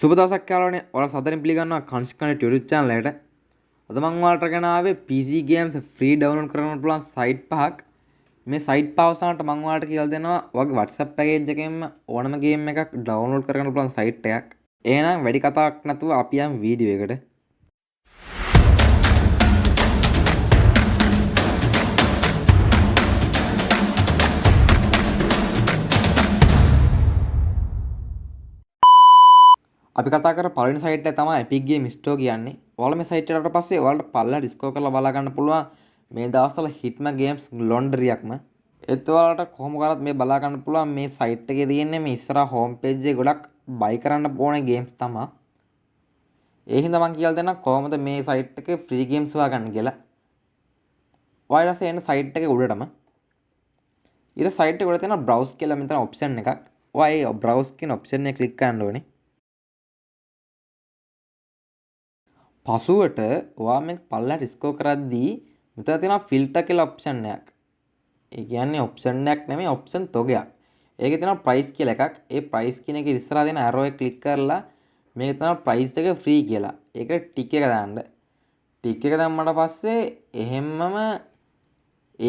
සුබ දවසක් යාළුවනේ. ඔයාලා සදරින් පිළිගන්නවා කන්ස්කන්ට් YouTube channel එකට. අද මම ඔයාලට ගෙන ආවේ PC games free download කරන්න පුළුවන් site පහක්. මේ site පහ අවසානට මම ඔයාලට කියලා දෙනවා ඔයාගේ WhatsApp package එකෙන්ම ඕනම game එකක් download කරගන්න පුළුවන් site එකක්. එහෙනම් වැඩි කතාවක් නැතුව අපි යමු වීඩියෝ එකට. අපි කතා කර පළවෙනි සයිට් එක තමයි Epic Game Store කියන්නේ. ඔයාලා මේ සයිට් එකට පස්සේ ඔයාලට පල්ලා ඩිස්කෝ කරලා බලා ගන්න පුළුවන් මේ දවස්වල හිට්ම ගේම්ස් ලොන්ඩරියක්ම. ඒත් ඔයාලට කොහොම කරත් මේ බලා ගන්න පුළුවන් මේ සයිට් එකේ තියෙන්නේ මේ ඉස්සරහා හෝම් පේජ් එකේ ගොඩක් බයි කරන්න ඕනේ ගේම්ස් තමයි. ඒ හින්දා මම කියලා දෙන්නම් කොහොමද මේ සයිට් එකේ ෆ්‍රී ගේම්ස් හොයාගන්න කියලා. ඔයාලා එන්න සයිට් එකේ උඩටම. ඊට සයිට් එකේ උඩ තියෙන browse කියලා මෙතන ඔප්ෂන් එකක්. ඔයා ඒ browse කියන ඔප්ෂන් එක ක්ලික් කරන්න ඕනේ. පසුවට ඔයා මේක පල්ලට ස්කෝ කරද්දී මෙතන තියෙනවා ෆිල්ටර් කියලා ඔප්ෂන් එකක්. ඒ කියන්නේ ඔප්ෂන් එකක් නෙමෙයි ඔප්ෂන් තොගයක්. ඒකේ තියෙනවා ප්‍රයිස් කියලා එකක්. ඒ ප්‍රයිස් කියන එකේ ඉස්සරහා තියෙන ඇරෝ එක ක්ලික් කරලා මේක තමයි ප්‍රයිස් එක ෆ්‍රී කියලා. ඒකට ටික් එක දාන්න. ටික් එක දැම්මට පස්සේ එහෙම්මම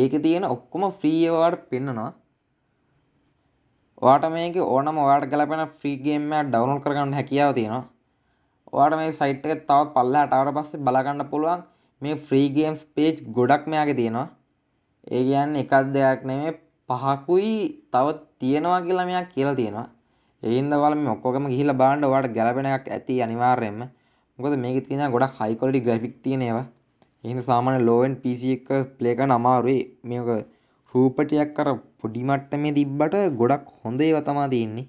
ඒකේ තියෙන ඔක්කොම ෆ්‍රී ඒවා ඔයාලට පෙන්නනවා. ඔයාට මේකේ ඕනම ඔයාලට ගැලපෙන ෆ්‍රී ගේම් එකක් ඩවුන්ලෝඩ් කරගන්න හැකියාව තියෙනවා. ඔයාලට මේ සයිට් එකේ තව පල්ලෙහාට ආවට පස්සේ බලා ගන්න පුළුවන් මේ ෆ්‍රී ගේම්ස් පේජ් ගොඩක් මෙයාගේ තියෙනවා. ඒ කියන්නේ එකක් දෙකක් නෙමෙයි පහකුයි තව තියෙනවා කියලා මෙයා කියලා තියෙනවා. ඒ හින්දා ඔයාලා මේ ඔක්කොගම ගිහිල්ලා බලන්න ඔයාලට ගැලපෙන එකක් ඇති අනිවාර්යයෙන්ම. මොකද මේකේ තියෙන ගොඩක් හයි ක්වොලිටි ග්‍රැෆික් තියෙන ඒවා. ඒ හින්දා සාමාන්‍ය low end PC එක ප්ලේ කරන්න අමාරුයි. මේක රූපටියක් අර පොඩි මට්ටමේ තිබ්බට ගොඩක් හොඳ ඒවා තමයි තියෙන්නේ.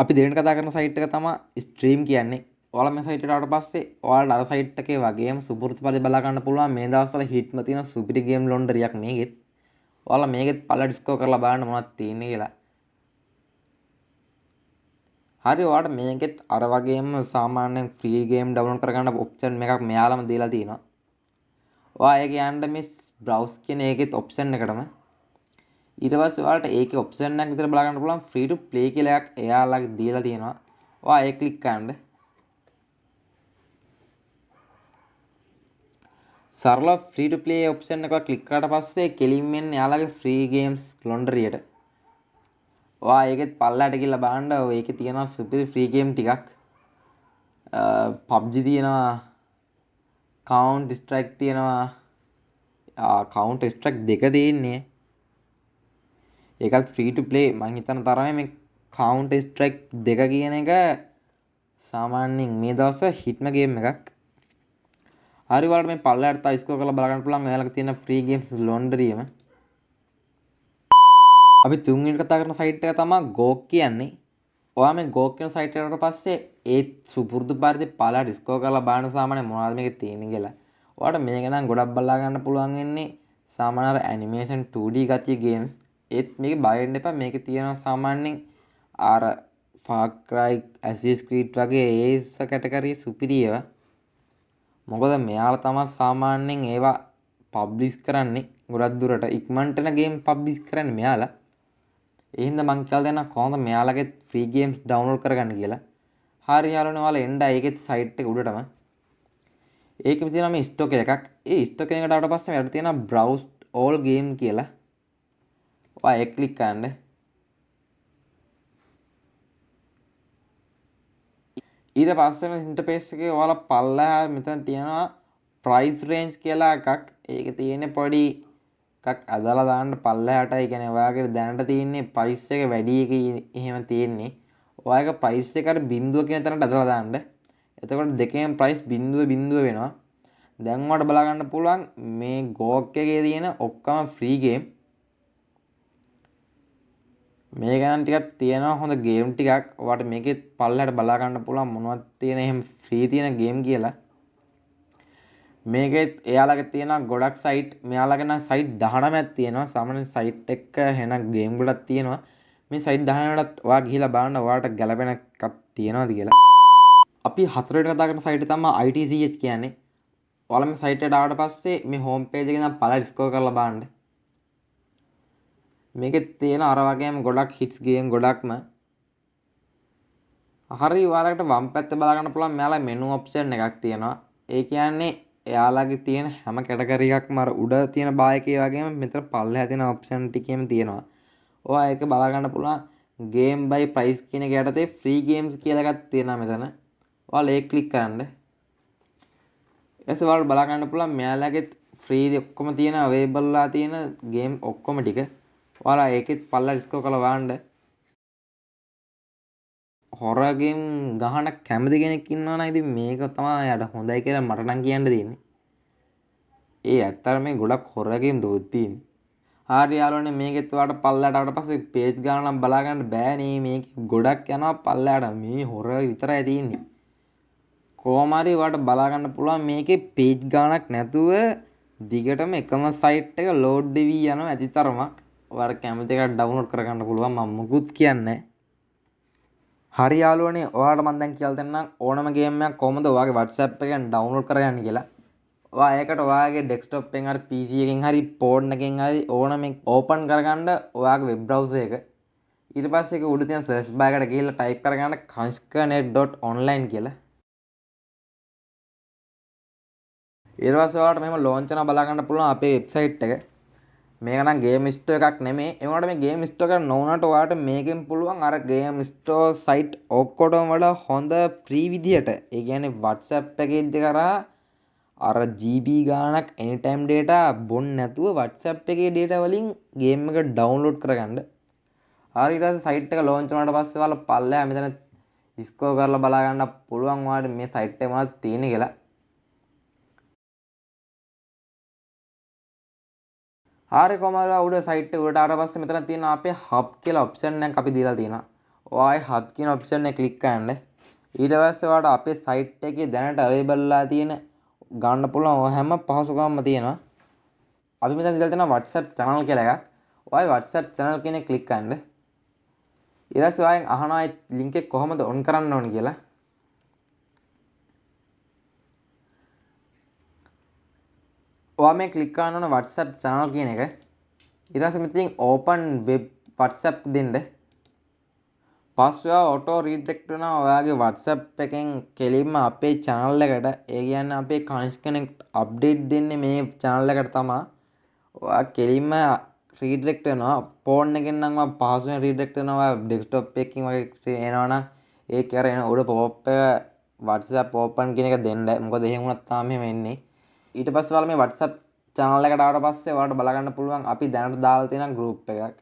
අපි දෙවෙනි කතා කරන සයිට් එක තමයි ස්ට්‍රීම් කියන්නේ. ඔයාලා මේ සයිට් එකට ආවට පස්සේ ඔයාලට අර සයිට් එකේ වගේම සුපුරුදු පරිදි බලා ගන්න පුළුවන් මේ දවස්වල හිට්ම තියෙන සුපිරි ගේම් ලොන්ඩරියක් මේකෙත්. ඔයාලා මේකෙත් පල්ලා ඩිස්කෝ කරලා බලන්න මොනවද තියෙන්නේ කියලා. හරි ඔයාලට මේකෙත් අර වගේම සාමාන්‍යයෙන් ෆ්‍රී ගේම් ඩවුන්ලෝඩ් කරගන්න ඔප්ෂන් එකක් මෙයාලම දීලා තියෙනවා. ඔයා ඒක යන්න මේ browse කියන එකෙත් ඔප්ෂන් එකටම ඊට පස්සේ ඔයාලට ඒකේ ඔප්ෂන් එකක් විතර බලා ගන්න පුළුවන් ෆ්‍රී ටු ප්ලේ කියලා එකක් එයාලගේ දීලා තියෙනවා. ඔයා ඒක ක්ලික් කරන්න. සරල ෆ්‍රී ටු ප්ලේ ඔප්ෂන් එක ක්ලික් කරාට පස්සේ කෙලින්ම එන්නේ එයාලගේ ෆ්‍රී ගේම්ස් ලොන්ඩරියට. ඔයා ඒකෙත් පල්ලයට ගිහලා බලන්න ඒකේ තියෙනවා සුපිරි ෆ්‍රී ගේම් ටිකක්. PUBG තියෙනවා. Counter Strike තියෙනවා. Counter Strike දෙක තියෙන්නේ. ඒකත් ෆ්‍රී ටු ප්ලේ මං හිතන තරමේ මේ Counter Strike 2 කියන එක සාමාන්‍යයෙන් මේ දවස්වල හිට්ම ගේම් එකක්. හරි වලට මේ පල්ලයට තව ස්කෝර් කරලා බලන්න පුළුවන් ඔයාලගේ තියෙන ෆ්‍රී ගේම්ස් ලොන්ඩරියම. අපි තුන්වෙනි කතා කරන සයිට් එක තමයි GOG කියන්නේ. ඔයා මේ GOG කියන සයිට් එකට පස්සේ ඒ සුපුරුදු පරිදි පල්ලයට ස්කෝර් කරලා බලන සාමාන්‍ය මොනවද මේකේ තියෙන්නේ කියලා. ඔයාලට මේක නම් ගොඩක් බලා ගන්න පුළුවන් වෙන්නේ සාමාන්‍ය ඇනිමේෂන් 2D ගතිය ගේම්ස්. ඒත් මේක බය වෙන්න එපා. මේකේ තියෙනවා සාමාන්‍යයෙන් අර Far Cry, Assassin's Creed වගේ ඒස් කැටගරි සුපිරි ඒවා. මොකද මෙයාලා තමයි සාමාන්‍යයෙන් ඒවා පබ්ලිෂ් කරන්නේ ගොඩක් දුරට ඉක්මනට එන ගේම් පබ්ලිෂ් කරන්නේ මෙයාලා. ඒ හින්දා මං කියලා දෙන්නම් කොහොමද මෙයාලගේ ෆ්‍රී ගේම්ස් ඩවුන්ලෝඩ් කරගන්න කියලා. හරි යාළුවනේ ඔයාලා එන්න ඒකෙත් සයිට් එක උඩටම. ඒකෙම තියෙනවා මේ ස්ටොක් එකක්. ඒ ස්ටොක් එකකට ආවට පස්සේ මෙයාට තියෙනවා browse all game කියලා. ඔයා ඒක ක්ලික් කරන්න. ඊට පස්සේ මේ ඉන්ටර්ෆේස් එකේ ඔයාලා පල්ලෙහා මෙතන තියෙනවා price range කියලා එකක්. ඒකේ තියෙන්නේ පොඩි එකක් අදලා දාන්න පල්ලෙහාට. ඒ කියන්නේ ඔයාගේ දැනට තියෙන්නේ price එක වැඩි එක එහෙම තියෙන්නේ. ඔයාගේ price එක අර බිඳුව කියන තැනට අදලා දාන්න. එතකොට දෙකේම price බිඳුව වෙනවා. දැන් ඔයාලට බලා ගන්න පුළුවන් මේ GOG එකේ තියෙන ඔක්කොම free game. මේක නම් ටිකක් තියෙනවා හොඳ ගේම් ටිකක්. ඔයාලට මේකේ පල්ලෙහාට බලා ගන්න පුළුවන් මොනවද තියෙන එහෙම ෆ්‍රී තියෙන ගේම් කියලා. මේකෙත් එයාලගේ තියෙනවා ගොඩක් සයිට්. මෙයාලගේ නම් සයිට් 19ක් තියෙනවා. සාමාන්‍ය සයිට් එක වෙන ගේම් ගොඩක් තියෙනවා. මේ සයිට් 19ටත් ඔයා ගිහිලා බලන්න ඔයාලට ගැලපෙන එකක් තියෙනවද කියලා. අපි හතරට කතා කරන සයිට් තමයි ITCH කියන්නේ. ඔයාලා මේ සයිට් එකට ආවට පස්සේ මේ හෝම් පේජ් එකේ ඉඳන් පල්ලෙහාට ස්ක්‍රෝල් කරලා බලන්න. මේකෙත් තියෙන අර වගේම ගොඩක් හිට්ස් ගේම් ගොඩක්ම හරි ඔයාලට වම් පැත්තේ බලා ගන්න පුළුවන් මෙයාලා මෙනු ඔප්ෂන් එකක් තියෙනවා. ඒ කියන්නේ එයාලගේ තියෙන හැම කැටගරි එකක්ම අර උඩ තියෙන බාර් එකේ වගේම මෙතන පල්ලෙහා තියෙන ඔප්ෂන් ටිකේම තියෙනවා. ඔයා ඒක බලා ගන්න පුළුවන් ගේම් බයි ප්‍රයිස් කියන එක යටතේ ෆ්‍රී ගේම්ස් කියලා එකක් තියෙනවා මෙතන. ඔයාලා ඒක ක්ලික් කරන්න. ඊට ඔයාලට බලා ගන්න පුළුවන් මෙයාලගේ ෆ්‍රී ඔක්කොම තියෙන අවේලබල් ලා තියෙන ගේම් ඔක්කොම ටික. ඔයාලා ඒකෙත් පල්ලා ඩිස්කෝ කරලා බලන්න. හොරර් ගේම් ගහන කැමති කෙනෙක් ඉන්නවා නම් ඉතින් මේක තමයි යාට හොඳයි කියලා මට නම් කියන්න තියෙන්නේ. ඒ ඇත්තට මේ ගොඩක් හොරර් ගේම් දොත් තියෙන්නේ. හරි යාළුවනේ මේකෙත් ඔයාලට පල්ලයට ආවට පස්සේ පේජ් ගාන නම් බලා ගන්න බෑනේ. මේක ගොඩක් යනවා පල්ලයට. මේ හොරර් විතරයි තියෙන්නේ. කොහොම හරි ඔයාලට බලා ගන්න පුළුවන් මේකේ පේජ් ගානක් නැතුව දිගටම එකම සයිට් එක ලෝඩ් වෙවි යනවා ඇති තරමක්. ඔයාලට කැමති එකක් ඩවුන්ලෝඩ් කරගන්න පුළුවන්. මම මුකුත් කියන්නේ හරි යාළුවනේ ඔයාලට මම දැන් කියලා දෙන්නම් ඕනම ගේම් එකක් කොහොමද ඔයාගේ WhatsApp එකෙන් ඩවුන්ලෝඩ් කරගන්නේ කියලා. ඔයා ඒකට ඔයාගේ ඩෙස්ක්ටොප් එකෙන් හරි PC එකෙන් හරි ෆෝන් එකෙන් හරි ඕනම ඕපන් කරගන්න ඔයාගේ වෙබ් බ්‍රවුසර් එක. ඊට පස්සේ ඒක උඩ තියෙන සර්ච් බාර් එකට ගිහිල්ලා ටයිප් කරගන්න kanshkanet.online කියලා. ඊට පස්සේ ඔයාලට මෙහෙම ලොන්ච් වෙනවා බලා ගන්න පුළුවන් අපේ වෙබ්සයිට් එක. මේක නම් ගේම් ස්ටෝර් එකක් නෙමෙයි. ඒ වුණාට මේ ගේම් ස්ටෝර් එකක් නොවුනට ඔයාලට මේකෙන් පුළුවන් අර ගේම් ස්ටෝර් සයිට් ඔක්කොටම වඩා හොඳ ෆ්‍රී විදියට. ඒ කියන්නේ WhatsApp එකේදී කරා අර GB ගාණක් anytime data බොන්න නැතුව WhatsApp එකේ data වලින් ගේම් එක ඩවුන්ලෝඩ් කරගන්න. හරි ඊට පස්සේ සයිට් එක ලොන්ච් වුණාට පස්සේ ඔයාලා පල්ලෙහා මෙතන ස්ක්‍රෝල් කරලා බලා ගන්න පුළුවන් ඔයාලට මේ සයිට් එක මොනවද තියෙන්නේ කියලා. හරි කොහමද උඩ සයිට් එක උඩට ආවට පස්සේ මෙතන තියෙන අපේ හබ් කියලා ඔප්ෂන් එකක් අපි දීලා තියෙනවා. ඔයා හබ් කියන ඔප්ෂන් එක ක්ලික් කරන්න. ඊට පස්සේ ඔයාලට අපේ සයිට් එකේ දැනට අවైలබල් ලා තියෙන ගන්න පුළුවන් හැම පහසුකම්ම තියෙනවා. අපි මෙතන දීලා තියෙනවා WhatsApp channel කියලා එකක්. ඔයා WhatsApp channel කියන එක ක්ලික් කරන්න. ඊට පස්සේ ඔයාගෙන් අහනවා ඒ link එක කොහොමද on කරන්න ඕන කියලා. ඔයා මේ ක්ලික් කරන්න ඕන WhatsApp channel කියන එක. ඊට පස්සේ මෙතනින් open web WhatsApp දෙන්න. පස්සේ ඔයා auto redirect වෙනවා ඔයාගේ WhatsApp එකෙන් කෙලින්ම අපේ channel එකට. ඒ කියන්නේ අපේ Kanshkanet update දෙන්නේ මේ channel එකට තමයි. ඔයා කෙලින්ම redirect වෙනවා. phone එකෙන් නම් මම පහසුවෙන් redirect වෙනවා. desktop එකකින් වගේ එනවනම් ඒක අර එන උඩ pop up එක WhatsApp open කියන එක දෙන්න. මොකද එහෙම වුණත් තමයි මෙහෙම එන්නේ. ඊට පස්සේ ඔයාලා මේ WhatsApp channel එකට ආවට පස්සේ ඔයාලට බලා ගන්න පුළුවන් අපි දැනට දාලා තියෙන group එකක්.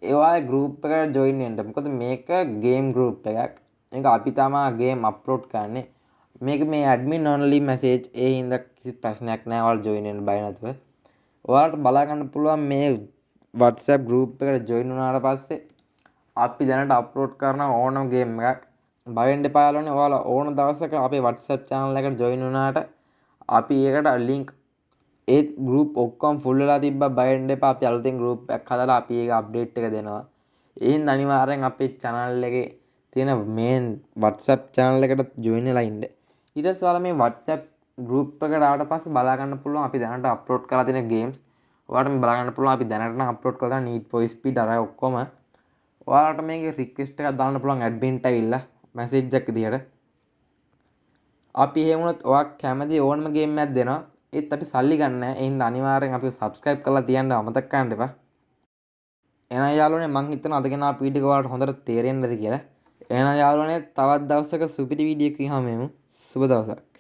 ඒ ඔයාලා group එකට join වෙන්න. මොකද මේක game group එකක්. මේක අපි තමයි game upload කරන්නේ. මේක මේ admin only message ඒ හින්දා කිසි ප්‍රශ්නයක් නැහැ. ඔයාලා join වෙන්න බය නැතුව. ඔයාලට බලා ගන්න පුළුවන් මේ WhatsApp group එකට join වුණාට පස්සේ අපි දැනට upload කරන ඕනම game එකක් බය වෙන්න එපා යාළුවනේ. ඔයාලා ඕන දවසක අපේ WhatsApp channel එකට join වුණාට අපි ඒකට link ඒ group ඔක්කොම full වෙලා තිබ්බා බය වෙන්න එපා. අපි අලුතෙන් group එකක් හදලා අපි ඒක update එක දෙනවා. ඒ හින්දා අනිවාර්යෙන් අපේ channel එකේ තියෙන main WhatsApp channel එකට join වෙලා ඉන්න. ඊට පස්සේ ඔයාලා මේ WhatsApp group එකට ආවට පස්සේ බලා ගන්න පුළුවන් අපි දැනට upload කරලා තියෙන games. ඔයාලට මේ බලා ගන්න පුළුවන් අපි දැනට නම් upload කරලා Need for Speed අර ඔක්කොම. ඔයාලට මේකේ request එකක් දාන්න පුළුවන් admin ට ඇවිල්ලා message එකක් විදියට. අපි එහෙම වුණොත් ඔයා කැමති ඕනම ගේම් එකක් දෙනවා. ඒත් අපි සල්ලි ගන්න නැහැ. ඒ හින්දා අනිවාර්යෙන් අපි subscribe කරලා තියන්න අමතක කරන්න එපා. එහෙනම් යාළුවනේ මං හිතනවා අද ගෙන ආපු වීඩියෝ එක ඔයාලට හොඳට තේරෙන්නද කියලා. එහෙනම් යාළුවනේ තවත් දවසක සුපිරි වීඩියෝ එකකින් හමු වෙමු. සුබ දවසක්.